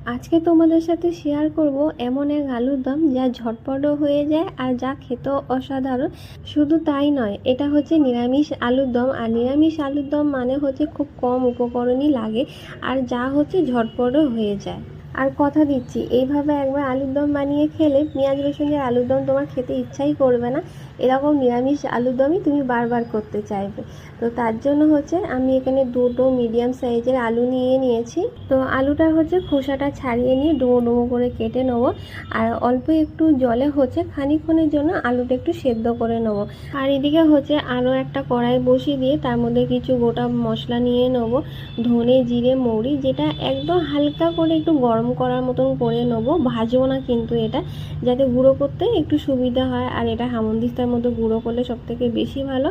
আজকে তোমাদের সাথে শেয়ার করব এমন এক আলুর দম যা ঝটপটও হয়ে যায় আর যা খেতেও অসাধারণ। শুধু তাই নয়, এটা হচ্ছে নিরামিষ আলুর দম। আর নিরামিষ আলুর দম মানে হচ্ছে খুব কম উপকরণই লাগে আর যা হচ্ছে ঝটপটও হয়ে যায়। আর কথা দিচ্ছি, এইভাবে একবার আলুর দম বানিয়ে খেলে পেঁয়াজ রসুন দিয়ে আলুর দম তোমার খেতে ইচ্ছাই করবে না। এরকম নিরামিষ আলুর দমই তুমি বারবার করতে চাইবে। তো তার জন্য হচ্ছে আমি এখানে দুটো মিডিয়াম সাইজের আলু নিয়ে নিয়েছি। তো আলুটা হচ্ছে খোসাটা ছাড়িয়ে নিয়ে ডুমো ডুমো করে কেটে নেবো। আর অল্প একটু জলে হচ্ছে খানিকক্ষণের জন্য আলুটা একটু সেদ্ধ করে নেবো। আর এদিকে হচ্ছে আরও একটা কড়াই বসিয়ে দিয়ে তার মধ্যে কিছু গোটা মশলা নিয়ে নেবো, ধনে জিরে মৌরি, যেটা একদম হালকা করে একটু গরম করার মতন করে নেবো, ভাজবো না কিন্তু এটা, যাতে গুঁড়ো করতে একটু সুবিধা হয়। আর এটা হামানদিস্তার মধ্যে গুঁড়ো করলে সবথেকে বেশি ভালো।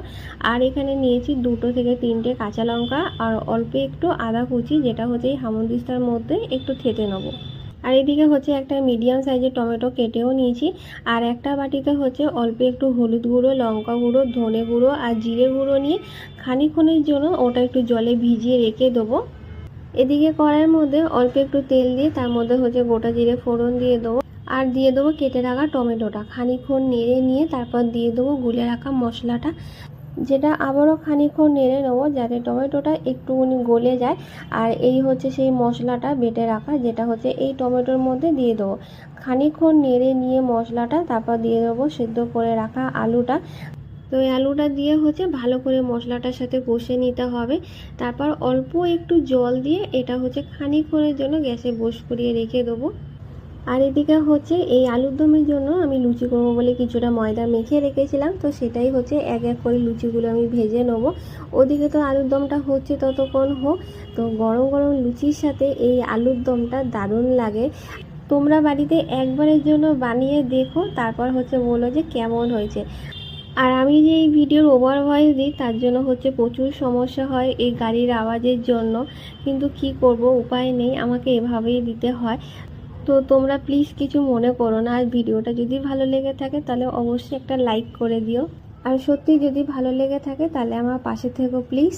আর এখানে নিয়েছি 2 থেকে 3টে কাঁচা লঙ্কা আর অল্প একটু আদা কুচি, যেটা হচ্ছে এই হামানদিস্তার মধ্যে একটু থেতে নেবো। আর এদিকে হচ্ছে একটা মিডিয়াম সাইজের টমেটো কেটেও নিয়েছি। আর একটা বাটিতে হচ্ছে অল্প একটু হলুদ গুঁড়ো, লঙ্কা গুঁড়ো, ধনে গুঁড়ো আর জিরে গুঁড়ো নিয়ে খানিকক্ষণের জন্য ওটা একটু জলে ভিজিয়ে রেখে দেবো। এদিকে কড়াইয়ের মধ্যে অল্প একটু তেল দিয়ে তার মধ্যে হচ্ছে গোটা জিরে ফোড়ন দিয়ে দেবো। আর দিয়ে দেবো কেটে রাখা টমেটোটা, খানিকক্ষণ নেড়ে নিয়ে তারপর দিয়ে দেবো গুলে রাখা মশলাটা, যেটা আবারও খানিকক্ষণ নেড়ে নেবো যাতে টমেটোটা একটুখানি গলে যায়। আর এই হচ্ছে সেই মশলাটা বেটে রাখা, যেটা হচ্ছে এই টমেটোর মধ্যে দিয়ে দেবো। খানিকক্ষণ নেড়ে নিয়ে মশলাটা তারপর দিয়ে দেবো সেদ্ধ করে রাখা আলুটা। তো এই আলুটা দিয়ে হচ্ছে ভালো করে মশলাটার সাথে কষে নিতে হবে। তারপর অল্প একটু জল দিয়ে এটা হচ্ছে খানিকক্ষণের জন্য গ্যাসে বস করিয়ে রেখে দেবো। আর এদিকে হচ্ছে এই আলুর দমের জন্য আমি লুচি করবো বলে কিছুটা ময়দা মেখে রেখেছিলাম, তো সেটাই হচ্ছে এক এক করে লুচিগুলো আমি ভেজে নেবো। ওদিকে তো আলুর দমটা হচ্ছে ততক্ষণ হোক। তো গরম গরম লুচির সাথে এই আলুর দমটা দারুণ লাগে। তোমরা বাড়িতে একবারের জন্য বানিয়ে দেখো, তারপর হচ্ছে বলো যে কেমন হয়েছে। আর আমি যে এই ভিডিওর ওভার ভয়েস দিই তার জন্য হচ্ছে প্রচুর সমস্যা হয় এই গাড়ির আওয়াজের জন্য, কিন্তু কি করব, উপায় নেই, আমাকে এভাবেই দিতে হয়। তো তোমরা প্লিজ কিছু মনে করো না। আর ভিডিওটা যদি ভালো লেগে থাকে তাহলে অবশ্যই একটা লাইক করে দিও। আর সত্যি যদি ভালো লেগে থাকে তাহলে আমার পাশে থেকো প্লিজ।